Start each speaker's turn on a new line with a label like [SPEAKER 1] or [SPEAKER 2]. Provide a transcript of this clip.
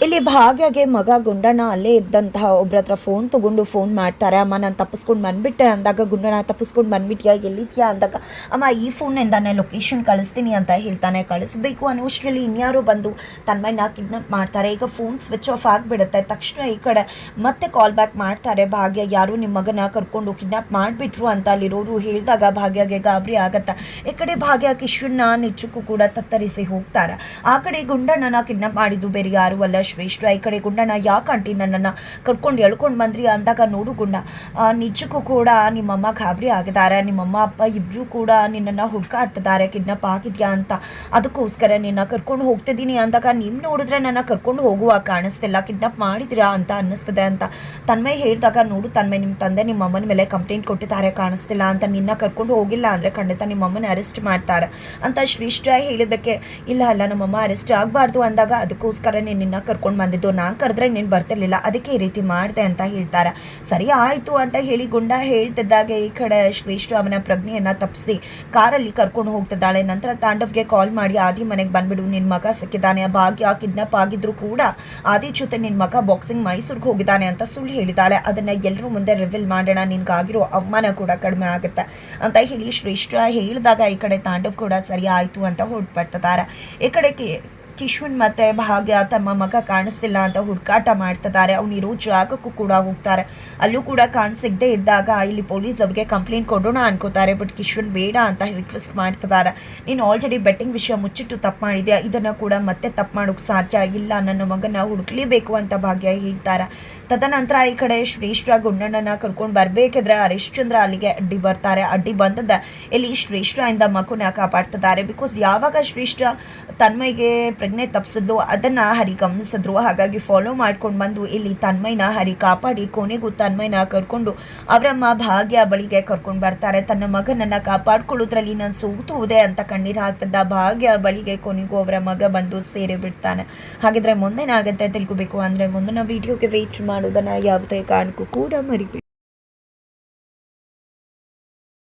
[SPEAKER 1] ಇಲ್ಲಿ ಭಾಗ್ಯಗೆ ಮಗ ಗುಂಡಣ್ಣ ಅಲ್ಲೇ ಇದ್ದಂತಹ ಒಬ್ರ ಹತ್ರ ಫೋನ್ ತೊಗೊಂಡು ಫೋನ್ ಮಾಡ್ತಾರೆ. ಅಮ್ಮ ನಾನು ತಪ್ಪಿಸ್ಕೊಂಡು ಬಂದುಬಿಟ್ಟೆ ಅಂದಾಗ, ಗುಂಡಣ್ಣ ತಪ್ಪಿಸ್ಕೊಂಡು ಬಂದುಬಿಟ್ಯಾ, ಎಲ್ಲಿದ್ಯಾ ಅಂದಾಗ, ಅಮ್ಮ ಈ ಫೋನ್ನಿಂದಾನೆ ಲೊಕೇಶನ್ ಕಳಿಸ್ತೀನಿ ಅಂತ ಹೇಳ್ತಾನೆ. ಕಳಿಸ್ಬೇಕು ಅನ್ನೋಷ್ಟರಲ್ಲಿ ಇನ್ಯಾರೋ ಬಂದು ತನ್ಮಯ್ಯನ ಕಿಡ್ನಾಪ್ ಮಾಡ್ತಾರೆ. ಈಗ ಫೋನ್ ಸ್ವಿಚ್ ಆಫ್ ಆಗಿಬಿಡುತ್ತೆ. ತಕ್ಷಣ ಈ ಕಡೆ ಮತ್ತೆ ಕಾಲ್ ಬ್ಯಾಕ್ ಮಾಡ್ತಾರೆ. ಭಾಗ್ಯ ಯಾರು ನಿಮ್ಮ ಮಗನ ಕರ್ಕೊಂಡು ಕಿಡ್ನಾಪ್ ಮಾಡಿಬಿಟ್ರು ಅಂತ ಅಲ್ಲಿರೋರು ಹೇಳಿದಾಗ ಭಾಗ್ಯಗೆ ಗಾಬರಿ ಆಗತ್ತೆ. ಈ ಕಡೆ ಭಾಗ್ಯ ಕಿಶನ್ನ ನಿಜಕ್ಕೂ ಕೂಡ ತತ್ತರಿಸಿ ಹೋಗ್ತಾರೆ. ಆ ಕಡೆ ಗುಂಡಣ್ಣನ ಕಿಡ್ನಾಪ್ ಮಾಡಿದ್ದು ಬೇರೆ ಯಾರು ಅಲ್ಲ, ಶ್ರೇಷ್ಠ. ಈ ಕಡೆ ಗುಂಡಣ್ಣ ಯಾಕೆ ಆಂಟಿ ನನ್ನನ್ನು ಕರ್ಕೊಂಡು ಎಳ್ಕೊಂಡು ಬಂದ್ರಿ ಅಂದಾಗ, ನೋಡು ಗುಂಡ, ನಿಜಕ್ಕೂ ಕೂಡ ನಿಮ್ಮಮ್ಮ ಗಾಬರಿ ಆಗಿದ್ದಾರೆ. ನಿಮ್ಮಮ್ಮ ಅಪ್ಪ ಇಬ್ಬರು ಕೂಡ ನಿನ್ನನ್ನು ಹುಡುಕಾಡ್ತಿದ್ದಾರೆ, ಕಿಡ್ನಾಪ್ ಆಗಿದ್ಯಾ ಅಂತ. ಅದಕ್ಕೋಸ್ಕರ ನಿನ್ನ ಕರ್ಕೊಂಡು ಹೋಗ್ತಿದ್ದೀನಿ ಅಂದಾಗ, ನೀವು ನೋಡಿದ್ರೆ ನನ್ನ ಕರ್ಕೊಂಡು ಹೋಗುವ ಕಾಣಿಸ್ತಿಲ್ಲ, ಕಿಡ್ನಾಪ್ ಮಾಡಿದ್ರಾ ಅಂತ ಅನ್ನಿಸ್ತದೆ ಅಂತ ತನ್ಮಯ್ ಹೇಳಿದಾಗ, ನೋಡು ತನ್ಮಯ್, ನಿಮ್ಮ ತಂದೆ ನಿಮ್ಮ ಅಮ್ಮನ ಮೇಲೆ ಕಂಪ್ಲೇಂಟ್ ಕೊಟ್ಟಿದ್ದಾರೆ, ಕಾಣಿಸ್ತಿಲ್ಲ ಅಂತ. ನಿನ್ನ ಕರ್ಕೊಂಡು ಹೋಗಿಲ್ಲ ಅಂದರೆ ಖಂಡಿತ ನಿಮ್ಮಮ್ಮನ ಅರೆಸ್ಟ್ ಮಾಡ್ತಾರೆ ಅಂತ ಶ್ರೇಷ್ಠ ಹೇಳಿದ್ದಕ್ಕೆ, ಇಲ್ಲ ಅಲ್ಲ ನಮ್ಮಮ್ಮ ಅರೆಸ್ಟ್ ಆಗಬಾರ್ದು ಅಂದಾಗ, ಅದಕ್ಕೋಸ್ಕರ ನಿನ್ನ ಕರ್ಕೊಂಡು ಬಂದಿದ್ದು, ನಾನು ಕರೆದ್ರೆ ನೀನು ಬರ್ತಿರ್ಲಿಲ್ಲ, ಅದಕ್ಕೆ ಈ ರೀತಿ ಮಾಡಿದೆ ಅಂತ ಹೇಳ್ತಾರೆ. ಸರಿ ಆಯಿತು ಅಂತ ಹೇಳಿ ಗುಂಡ ಹೇಳ್ತಿದ್ದಾಗ ಈ ಕಡೆ ಶ್ರೇಷ್ಠ ಅವನ ಪ್ರಜ್ಞೆಯನ್ನು ತಪ್ಪಿಸಿ ಕಾರಲ್ಲಿ ಕರ್ಕೊಂಡು ಹೋಗ್ತಿದ್ದಾಳೆ. ನಂತರ ತಾಂಡವ್ಗೆ ಕಾಲ್ ಮಾಡಿ, ಆದಿ ಮನೆಗೆ ಬಂದ್ಬಿಡು, ನಿನ್ನ ಮಗ ಸಿಕ್ಕಿದ್ದಾನೆ, ಭಾಗ್ಯ ಕಿಡ್ನಾಪ್ ಆಗಿದ್ರು ಕೂಡ ಆದಿ ಜೊತೆ ನಿನ್ನ ಮಗ ಬಾಕ್ಸಿಂಗ್ ಮೈಸೂರಿಗೆ ಹೋಗಿದ್ದಾನೆ ಅಂತ ಸುಳ್ಳು ಹೇಳಿದ್ದಾಳೆ. ಅದನ್ನು ಎಲ್ಲರೂ ಮುಂದೆ ರಿವೀಲ್ ಮಾಡೋಣ, ನಿನ್ಗಾಗಿರೋ ಅವಮಾನ ಕೂಡ ಕಡಿಮೆ ಆಗುತ್ತೆ ಅಂತ ಹೇಳಿ ಶ್ರೇಷ್ಠ ಹೇಳಿದಾಗ, ಈ ಕಡೆ ತಾಂಡವ್ ಕೂಡ ಸರಿ ಆಯಿತು ಅಂತ ಹೊರಟ್ಬಿಡ್ತಿದ್ದಾರೆ. ಈ ಕಡೆ ಕಿಶ್ವನ್ ಮತ್ತೆ ಭಾಗ್ಯ ತಮ್ಮ ಮಗ ಕಾಣಿಸ್ತಿಲ್ಲ ಅಂತ ಹುಡುಕಾಟ ಮಾಡ್ತಿದ್ದಾರೆ. ಅವನಿರೋ ಜಾಗಕ್ಕೂ ಕೂಡ ಹೋಗ್ತಾರೆ. ಅಲ್ಲೂ ಕೂಡ ಕಾಣಿಸಿಗದೆ ಇದ್ದಾಗ ಇಲ್ಲಿ ಪೊಲೀಸ್ ಅವ್ರಿಗೆ ಕಂಪ್ಲೇಂಟ್ ಕೊಡೋಣ ಅನ್ಕೋತಾರೆ. ಬಟ್ ಕಿಶ್ವನ್ ಬೇಡ ಅಂತ ರಿಕ್ವೆಸ್ಟ್ ಮಾಡ್ತಿದ್ದಾರೆ. ನೀನು ಆಲ್ರೆಡಿ ಬೆಟ್ಟಿಂಗ್ ವಿಷಯ ಮುಚ್ಚಿಟ್ಟು ತಪ್ಪು ಮಾಡಿದ್ಯಾ, ಇದನ್ನು ಕೂಡ ಮತ್ತೆ ತಪ್ಪು ಮಾಡೋಕ್ಕೆ ಸಾಧ್ಯ ಇಲ್ಲ, ನನ್ನ ಮಗನ ಹುಡುಕ್ಲೇಬೇಕು ಅಂತ ಭಾಗ್ಯ ಹೇಳ್ತಾರೆ. ತದನಂತರ ಈ ಕಡೆ ಶ್ರೇಷ್ಠ ಗುಂಡಣ್ಣನ ಕರ್ಕೊಂಡು ಬರಬೇಕಿದ್ರೆ ಹರಿಶ್ಚಂದ್ರ ಅಲ್ಲಿಗೆ ಅಡ್ಡಿ ಬರ್ತಾರೆ. ಅಡ್ಡಿ ಬಂದದ ಇಲ್ಲಿ ಶ್ರೇಷ್ಠ ಇಂದ ಮಗುನ ಕಾಪಾಡ್ತಿದ್ದಾರೆ. ಬಿಕಾಸ್ ಯಾವಾಗ ಶ್ರೇಷ್ಠ ತನ್ಮಯ್ಗೆ ಪ್ರಜ್ಞೆ ತಪ್ಪಿಸಿದ್ಲು ಅದನ್ನು ಹರಿ ಗಮನಿಸಿದ್ರು. ಹಾಗಾಗಿ ಫಾಲೋ ಮಾಡ್ಕೊಂಡು ಬಂದು ಇಲ್ಲಿ ತನ್ಮಯ್ನ ಹರಿ ಕಾಪಾಡಿ ಕೊನೆಗೂ ತನ್ಮಯ್ನ ಕರ್ಕೊಂಡು ಅವರಮ್ಮ ಭಾಗ್ಯ ಬಳಿಗೆ ಕರ್ಕೊಂಡು ಬರ್ತಾರೆ. ತನ್ನ ಮಗನನ್ನು ಕಾಪಾಡ್ಕೊಳ್ಳೋದ್ರಲ್ಲಿ ನಾನು ಸೋತುವುದೇ ಅಂತ ಕಣ್ಣೀರು ಹಾಕ್ತಿದ್ದ ಭಾಗ್ಯ ಬಳಿಗೆ ಕೊನೆಗೂ ಅವರ ಮಗ ಬಂದು ಸೇರಿ ಬಿಡ್ತಾನೆ. ಹಾಗಿದ್ರೆ ಮುಂದೇನಾಗುತ್ತೆ ತಿಳ್ಕೊಬೇಕು ಅಂದರೆ ಮುಂದಿನ ವಿಡಿಯೋಗೆ ವೇಟ್ ಮಾಡೋದನ್ನು ಯಾವುದೇ ಕಾರಣಕ್ಕೂ ಕೂಡ ಮರಿಬೇಡಿ.